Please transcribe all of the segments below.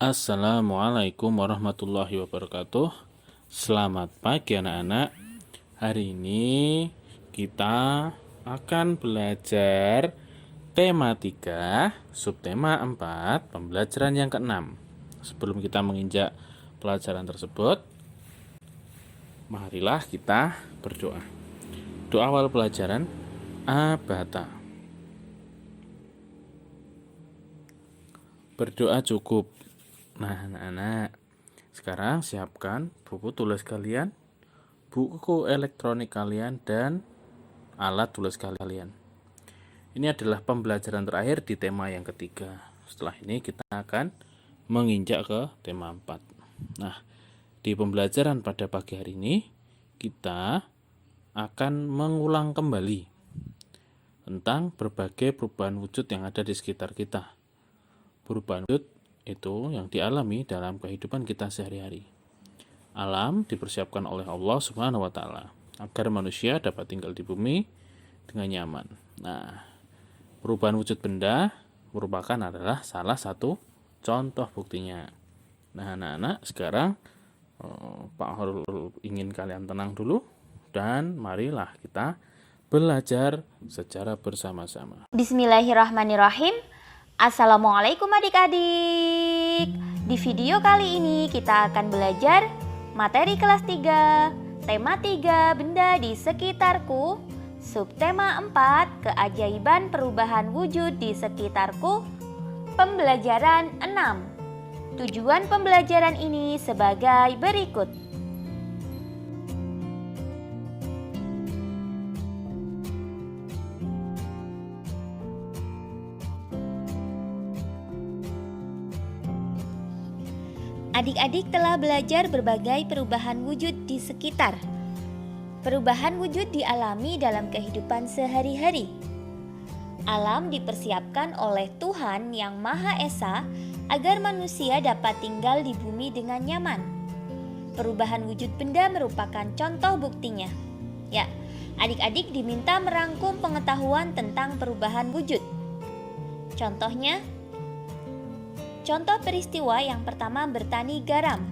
Assalamualaikum warahmatullahi wabarakatuh. Selamat pagi anak-anak. Hari ini kita akan belajar tema 3, subtema 4, pembelajaran yang ke-6. Sebelum kita menginjak pelajaran tersebut, marilah kita berdoa. Doa awal pelajaran, Abata. Berdoa cukup. Nah, anak-anak, sekarang siapkan buku tulis kalian, buku elektronik kalian, dan alat tulis kalian. Ini adalah pembelajaran terakhir di tema yang ketiga. Setelah ini kita akan menginjak ke tema 4. Nah, di pembelajaran pada pagi hari ini, kita akan mengulang kembali tentang berbagai perubahan wujud yang ada di sekitar kita. Perubahan wujud itu yang dialami dalam kehidupan kita sehari-hari. Alam dipersiapkan oleh Allah Subhanahu wa Ta'ala agar manusia dapat tinggal di bumi dengan nyaman. Nah, perubahan wujud benda merupakan adalah salah satu contoh buktinya. Nah, anak-anak, sekarang Pak Horul ingin kalian tenang dulu dan marilah kita belajar secara bersama-sama. Bismillahirrahmanirrahim. Assalamualaikum adik-adik. Di video kali ini kita akan belajar materi kelas 3, tema 3, benda di sekitarku, subtema 4, keajaiban perubahan wujud di sekitarku, pembelajaran 6. Tujuan pembelajaran ini sebagai berikut. Adik-adik telah belajar berbagai perubahan wujud di sekitar. Perubahan wujud dialami dalam kehidupan sehari-hari. Alam dipersiapkan oleh Tuhan Yang Maha Esa agar manusia dapat tinggal di bumi dengan nyaman. Perubahan wujud benda merupakan contoh buktinya. Ya, adik-adik diminta merangkum pengetahuan tentang perubahan wujud. Contohnya, contoh peristiwa yang pertama bertani garam.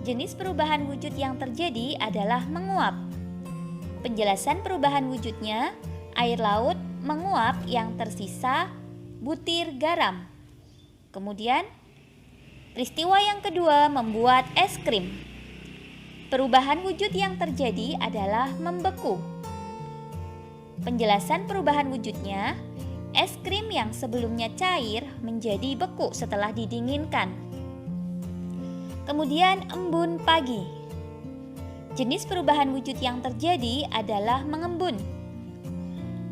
Jenis perubahan wujud yang terjadi adalah menguap. Penjelasan perubahan wujudnya, air laut menguap yang tersisa butir garam. Kemudian, peristiwa yang kedua membuat es krim. Perubahan wujud yang terjadi adalah membeku. Penjelasan perubahan wujudnya, es krim yang sebelumnya cair menjadi beku setelah didinginkan. Kemudian embun pagi. Jenis perubahan wujud yang terjadi adalah mengembun.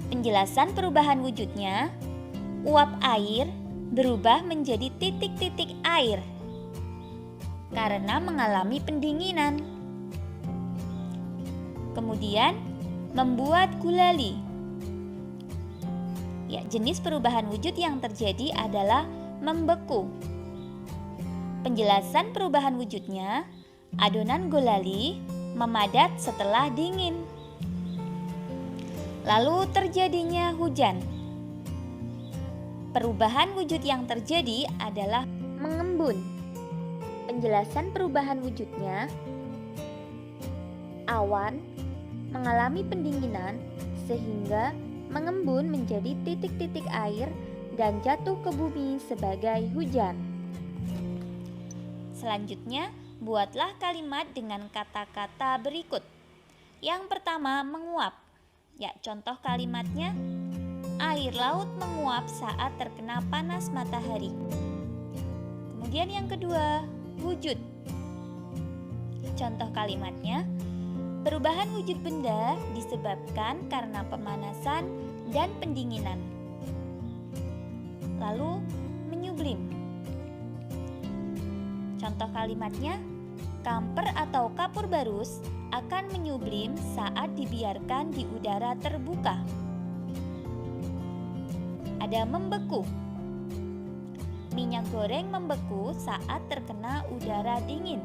Penjelasan perubahan wujudnya, uap air berubah menjadi titik-titik air karena mengalami pendinginan. Kemudian membuat gulali. Ya, jenis perubahan wujud yang terjadi adalah membeku. Penjelasan perubahan wujudnya, adonan gulali memadat setelah dingin. Lalu terjadinya hujan. Perubahan wujud yang terjadi adalah mengembun. Penjelasan perubahan wujudnya, awan mengalami pendinginan sehingga mengembun menjadi titik-titik air dan jatuh ke bumi sebagai hujan. Selanjutnya, buatlah kalimat dengan kata-kata berikut. Yang pertama, menguap. Ya, contoh kalimatnya, air laut menguap saat terkena panas matahari. Kemudian yang kedua, wujud. Contoh kalimatnya, perubahan wujud benda disebabkan karena pemanasan dan pendinginan. Lalu, menyublim. Contoh kalimatnya, kamper atau kapur barus akan menyublim saat dibiarkan di udara terbuka. Ada membeku. Minyak goreng membeku saat terkena udara dingin.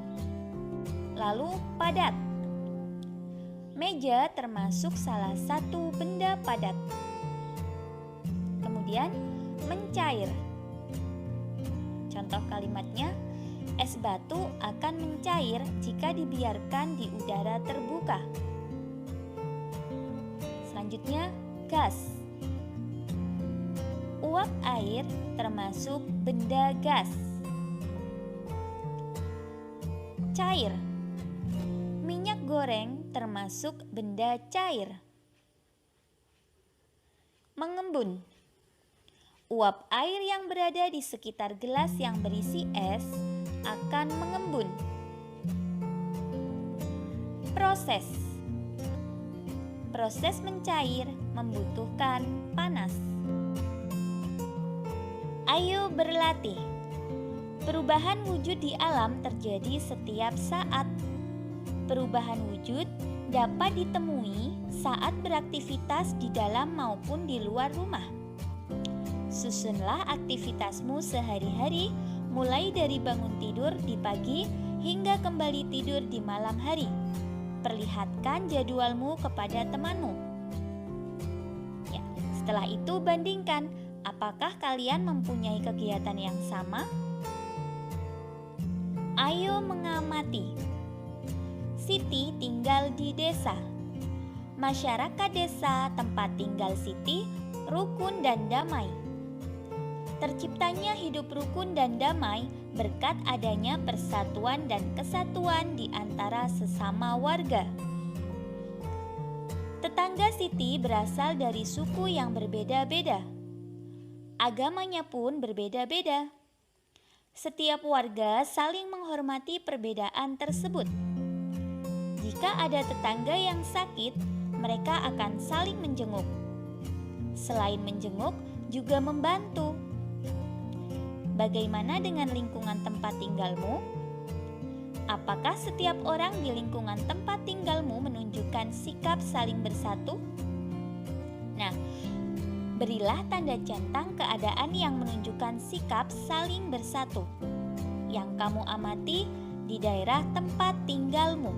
Lalu, padat. Meja termasuk salah satu benda padat. Kemudian, mencair. Contoh kalimatnya, Es batu akan mencair jika dibiarkan di udara terbuka. Selanjutnya, gas. Uap air termasuk benda gas. Cair. Minyak goreng termasuk benda cair. Mengembun. Uap air yang berada di sekitar gelas yang berisi es akan mengembun. Proses. Proses mencair membutuhkan panas. Ayo berlatih. Perubahan wujud di alam terjadi setiap saat. Perubahan wujud dapat ditemui saat beraktivitas di dalam maupun di luar rumah. Susunlah aktivitasmu sehari-hari, mulai dari bangun tidur di pagi hingga kembali tidur di malam hari. Perlihatkan jadwalmu kepada temanmu. Ya, setelah itu bandingkan, apakah kalian mempunyai kegiatan yang sama? Ayo mengamati. Siti tinggal di desa. Masyarakat desa tempat tinggal Siti rukun dan damai. Terciptanya hidup rukun dan damai berkat adanya persatuan dan kesatuan di antara sesama warga. Tetangga Siti berasal dari suku yang berbeda-beda. Agamanya pun berbeda-beda. Setiap warga saling menghormati perbedaan tersebut. Jika ada tetangga yang sakit, mereka akan saling menjenguk. Selain menjenguk, juga membantu. Bagaimana dengan lingkungan tempat tinggalmu? Apakah setiap orang di lingkungan tempat tinggalmu menunjukkan sikap saling bersatu? Nah, berilah tanda centang keadaan yang menunjukkan sikap saling bersatu yang kamu amati di daerah tempat tinggalmu.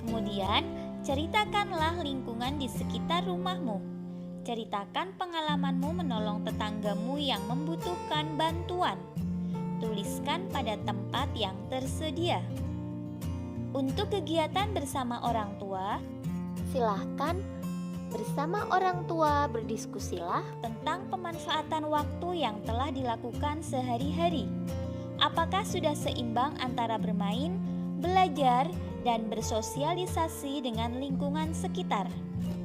Kemudian, ceritakanlah lingkungan di sekitar rumahmu. Ceritakan pengalamanmu menolong tetanggamu yang membutuhkan bantuan. Tuliskan pada tempat yang tersedia. Untuk kegiatan bersama orang tua, silahkan bersama orang tua berdiskusilah tentang pemanfaatan waktu yang telah dilakukan sehari-hari. Apakah sudah seimbang antara bermain, belajar, dan bersosialisasi dengan lingkungan sekitar?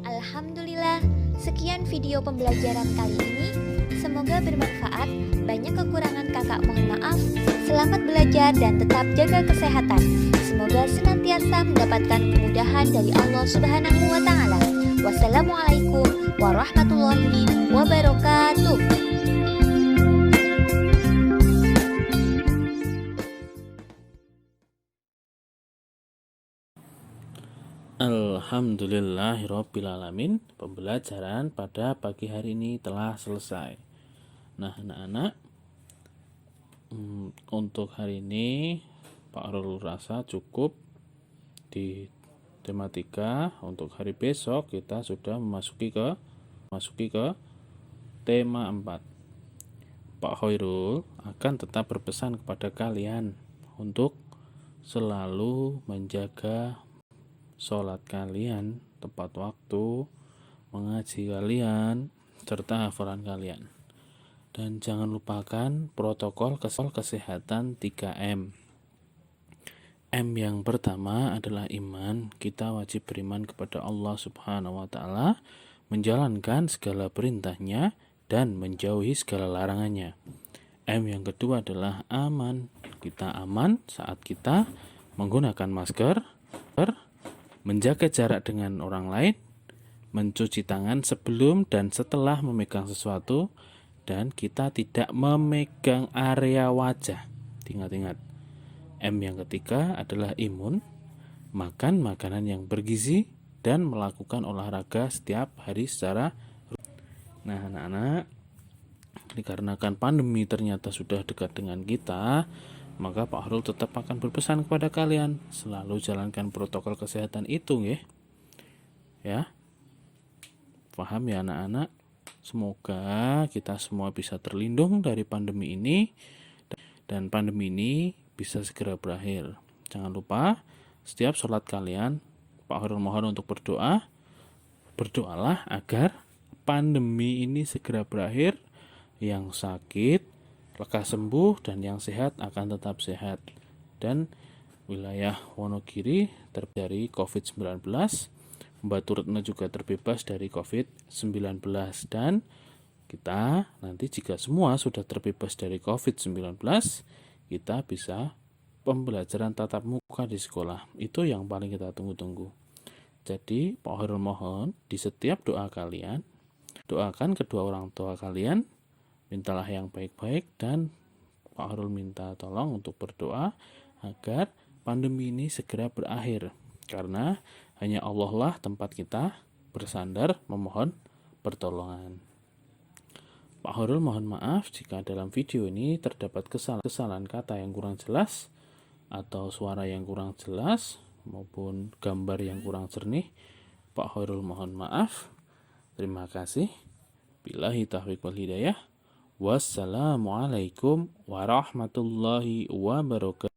Alhamdulillah, sekian video pembelajaran kali ini. Semoga bermanfaat. Banyak kekurangan kakak mohon maaf. Selamat belajar dan tetap jaga kesehatan. Semoga senantiasa mendapatkan kemudahan dari Allah Subhanahu wa Ta'ala. Wassalamualaikum warahmatullahi wabarakatuh. Alhamdulillahirrabbilalamin. Pembelajaran pada pagi hari ini telah selesai. Nah anak-anak, untuk hari ini Pak Rul rasa cukup di tematika. Untuk hari besok kita sudah memasuki ke tema 4. Pak Khairul akan tetap berpesan kepada kalian untuk selalu menjaga sholat kalian tepat waktu, mengaji kalian, serta hafalan kalian. Dan jangan lupakan protokol kesehatan 3M. M yang pertama adalah iman. Kita wajib beriman kepada Allah Subhanahu wa Ta'ala, menjalankan segala perintahnya dan menjauhi segala larangannya. M yang kedua adalah aman. Kita aman saat kita menggunakan masker, menjaga jarak dengan orang lain, mencuci tangan sebelum dan setelah memegang sesuatu, dan kita tidak memegang area wajah. Ingat-ingat. M yang ketiga adalah imun, makan makanan yang bergizi, dan melakukan olahraga setiap hari secara rutin. Nah anak-anak, dikarenakan pandemi ternyata sudah dekat dengan kita, maka Pak Harul tetap akan berpesan kepada kalian selalu jalankan protokol kesehatan itu ya. Paham ya anak-anak? Semoga kita semua bisa terlindung dari pandemi ini dan pandemi ini bisa segera berakhir. Jangan lupa setiap sholat kalian, Pak Horul mohon untuk berdoa. Berdoalah agar pandemi ini segera berakhir, yang sakit lekas sembuh dan yang sehat akan tetap sehat. Dan wilayah Wonogiri terbebas dari COVID-19, Mbak Turutno juga terbebas dari COVID-19, dan kita nanti jika semua sudah terbebas dari COVID-19, kita bisa pembelajaran tatap muka di sekolah. Itu yang paling kita tunggu-tunggu. Jadi Pak Horul mohon di setiap doa kalian, doakan kedua orang tua kalian, mintalah yang baik-baik, dan Pak Horul minta tolong untuk berdoa agar pandemi ini segera berakhir, karena hanya Allah lah tempat kita bersandar memohon pertolongan. Pak Horul mohon maaf jika dalam video ini terdapat kesalahan kata yang kurang jelas atau suara yang kurang jelas maupun gambar yang kurang jernih. Pak Horul mohon maaf. Terima kasih. Billahi taufiq wal hidayah. Wassalamualaikum warahmatullahi wabarakatuh.